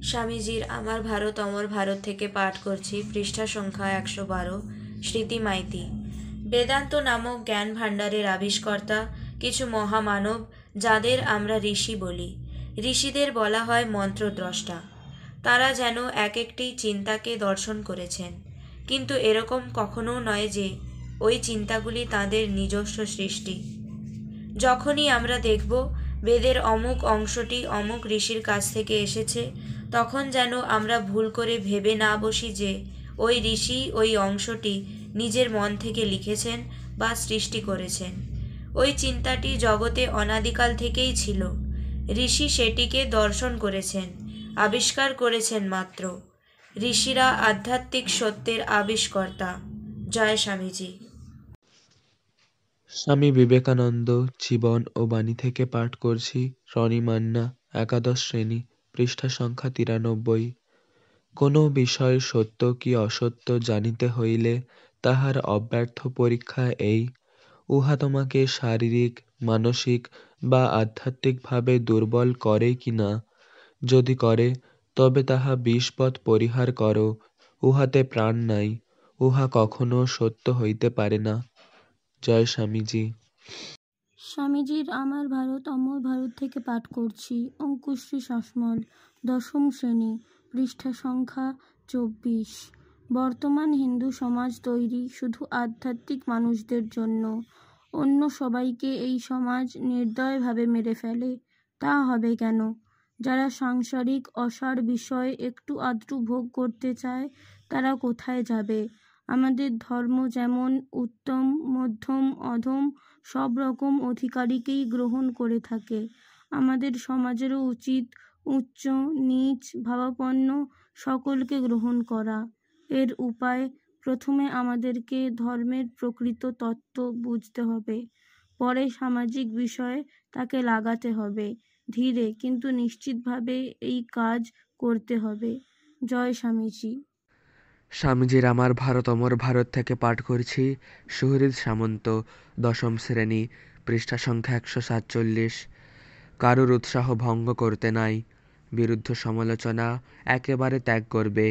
স্বামীজির আমার ভারত অমর ভারত থেকে পাঠ করছি পৃষ্ঠা সংখ্যা 112। স্মৃতি মাইতি। বেদান্ত নামক জ্ঞান ভাণ্ডারের আবিষ্কর্তা কিছু মহামানব, যাদের আমরা ঋষি বলি। ঋষিদের বলা হয় মন্ত্রদ্রষ্টা। তারা যেন এক একটি চিন্তাকে দর্শন করেছেন, কিন্তু এরকম কখনো নয় যে ওই চিন্তাগুলি তাঁদের নিজস্ব সৃষ্টি। যখনই আমরা দেখব বেদের অমুক অংশটি অমুক ঋষির কাছ থেকে এসেছে, তখন যেন আমরা ভুল করে ভেবে না বসি যে ওই ঋষি ওই অংশটি নিজের মন থেকে লিখেছেন বা সৃষ্টি করেছেন। ওই চিন্তাটি জগতে অনাদিকাল থেকেই ছিল। ঋষি সেটিকে দর্শন করেছেন, আবিষ্কার করেছেন মাত্র। ঋষিরা আধ্যাত্মিক সত্যের আবিষ্কর্তা। জয় স্বামীজি। স্বামী বিবেকানন্দ জীবন ও বাণী থেকে পাঠ করছি রনি মান্না, একাদশ শ্রেণী, পৃষ্ঠা সংখ্যা 93। কোনো বিষয় সত্য কি অসত্য জানিতে হইলে তাহার অব্যর্থ পরীক্ষা এই, উহা তোমাকে শারীরিক, মানসিক বা আধ্যাত্মিকভাবে দুর্বল করে কি না। যদি করে, তবে তাহা বিষপথ পরিহার করো। উহাতে প্রাণ নাই, উহা কখনো সত্য হইতে পারে না। জয় স্বামীজি। স্বামীজির আমার ভারত অমর ভারত থেকে পাঠ করছি অঙ্কুশ্রী শাসমল, দশম শ্রেণী, পৃষ্ঠা সংখ্যা 24। বর্তমান হিন্দু সমাজ তৈরি শুধু আধ্যাত্মিক মানুষদের জন্য। অন্য সবাইকে এই সমাজ নির্দয়ভাবে মেরে ফেলে। তা হবে কেন? যারা সাংসারিক অসার বিষয় একটু আধটু ভোগ করতে চায়, তারা কোথায় যাবে? আমাদের ধর্ম যেমন উত্তম, মধ্যম, অধম সব রকম অধিকারীকেই গ্রহণ করে থাকে। আমাদের সমাজেরও উচিত উচ্চ নীচ ভাবাপন্ন সকলকে গ্রহণ করা। এর উপায়, প্রথমে আমাদেরকে ধর্মের প্রকৃত তত্ত্ব বুঝতে হবে, পরে সামাজিক বিষয়ে তাকে লাগাতে হবে। ধীরে কিন্তু নিশ্চিতভাবে এই কাজ করতে হবে। জয় স্বামীজি। স্বামীজির আমার ভারত অমর ভারত থেকে পাঠ করছি সুহৃদ সামন্ত, দশম শ্রেণী, পৃষ্ঠা সংখ্যা 147। কারুর উৎসাহ ভঙ্গ করতে নাই, বিরুদ্ধ সমালোচনা একেবারে ত্যাগ করবে।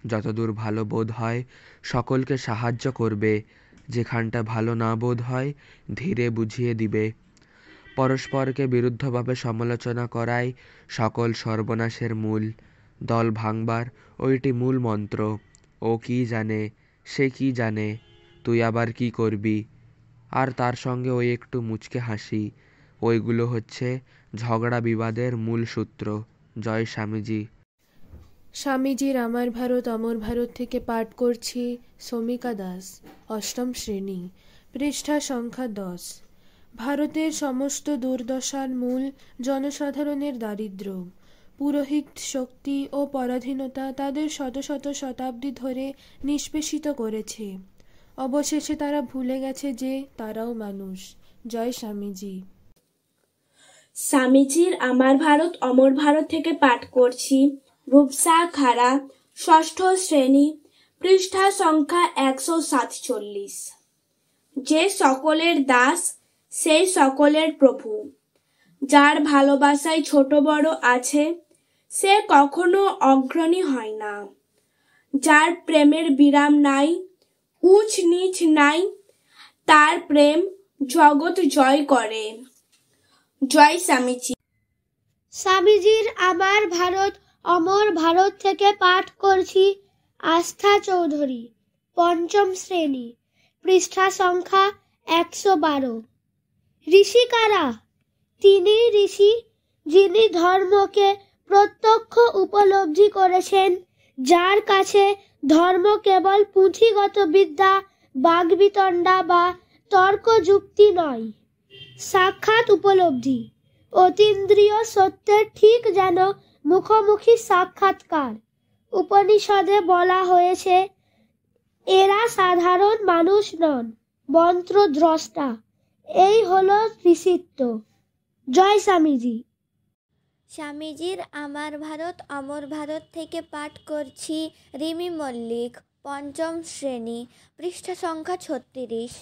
যতদূর ভালো বোধ হয় সকলকে সাহায্য করবে, যেখানটা ভালো না বোধ হয় ধীরে বুঝিয়ে দিবে। পরস্পরকে বিরুদ্ধভাবে সমালোচনা করাই সকল সর্বনাশের মূল। দল ভাঙবার ওইটি মূল মন্ত্র। ও কি জানে, সে কি জানে, তুই আবার কি করবি, আর তার সঙ্গে ওই একটু মুচকে হাসি, ওইগুলো হচ্ছে ঝগড়া বিবাদের মূল সূত্র। জয় স্বামীজি। স্বামীজির আমার ভারত অমর ভারত থেকে পাঠ করছি সমিকা দাস, অষ্টম শ্রেণী, পৃষ্ঠা সংখ্যা 10। ভারতের সমস্ত দুর্দশার মূল জনসাধারণের দারিদ্র্য। পুরোহিত শক্তি ও পরাধীনতা তাদের শত শত শতাব্দী ধরে নিষ্পেষিত করেছে। অবশেষে তারা ভুলে গেছে যে তারাও মানুষ। জয় স্বামীজি। স্বামীজির আমার ভারত অমর ভারত থেকে পাঠ করছি রূপসা খাড়া, ষষ্ঠ শ্রেণী, পৃষ্ঠা সংখ্যা 147। যে সকলের দাস সেই সকলের প্রভু। যার ভালোবাসায় ছোট বড় আছে, সে কখনো অগ্রণী হয় না। যার প্রেমের বিরাম নাই, উঁচ নিচ নাই, তার প্রেম জগৎ জয় করে। জয় স্বামীজি। স্বামীজির আমার ভারত অমর ভারত থেকে পাঠ করছি আস্থা চৌধুরী, পঞ্চম শ্রেণী, পৃষ্ঠা সংখ্যা 112। ঋষি কারা? তিনি ঋষি যিনি ধর্মকে প্রত্যক্ষ উপলব্ধি করেছেন, যার কাছে ধর্ম কেবল পুঁথিগত বিদ্যা, বাগ্বিতণ্ডা বা তর্ক যুক্তি নয়, সাক্ষাৎ উপলব্ধি। অতীন্দ্রিয় সত্যের ঠিক যেন মুখোমুখি সাক্ষাৎকার। উপনিষদে বলা হয়েছে, এরা সাধারণ মানুষ নন, মন্ত্রদ্রষ্টা। এই হলো ঋষিত্ব। জয় স্বামীজি। স্বামীজির আমার ভারত অমর ভারত থেকে পাঠ করছি রিমি মল্লিক, পঞ্চম শ্রেণী, পৃষ্ঠা সংখ্যা 36।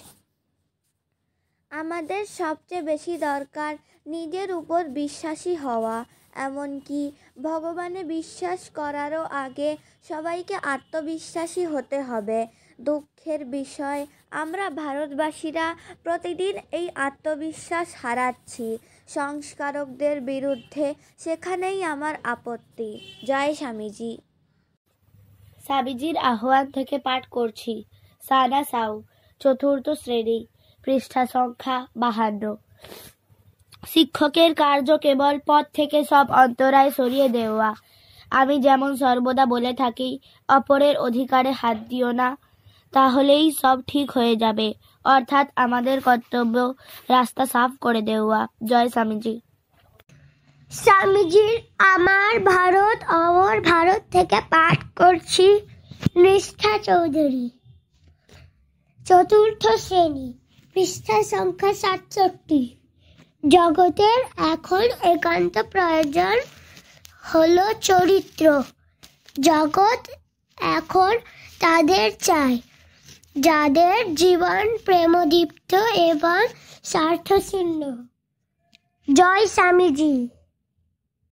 আমাদের সবচেয়ে বেশি দরকার নিজের উপর বিশ্বাসী হওয়া, এমনকি ভগবানে বিশ্বাস করারও আগে সবাইকে আত্মবিশ্বাসী হতে হবে। দুঃখের বিষয়, আমরা ভারতবাসীরা প্রতিদিন এই আত্মবিশ্বাস হারাচ্ছি। সংস্কারকদের বিরুদ্ধে সেখানেই আমার আপত্তি। জয় স্বামীজি। স্বামীজির আহ্বান থেকে পাঠ করছি। সানা সাউ, চতুর্থ শ্রেণী, পৃষ্ঠা সংখ্যা 52। শিক্ষকের কার্য কেবল পথ থেকে সব অন্তরায় সরিয়ে দেওয়া। আমি যেমন সর্বদা বলে থাকি, অপরের অধিকারে হাত দিও না, তাহলেই সব ঠিক হয়ে যাবে। অর্থাৎ আমাদের কর্তব্য রাস্তা সাফ করে দেওয়া। জয় স্বামীজি। স্বামীজির আমার ভারত অমর ভারত থেকে পাঠ করছি নিষ্ঠা চৌধুরী, চতুর্থ শ্রেণী, পৃষ্ঠা সংখ্যা 67। জগতের এখন একান্ত প্রয়োজন হলো চরিত্র। জগৎ এখন তাদের চায় যাদের জীবন প্রেমদীপ্ত এবং স্বার্থশূন্য। জয় স্বামীজি।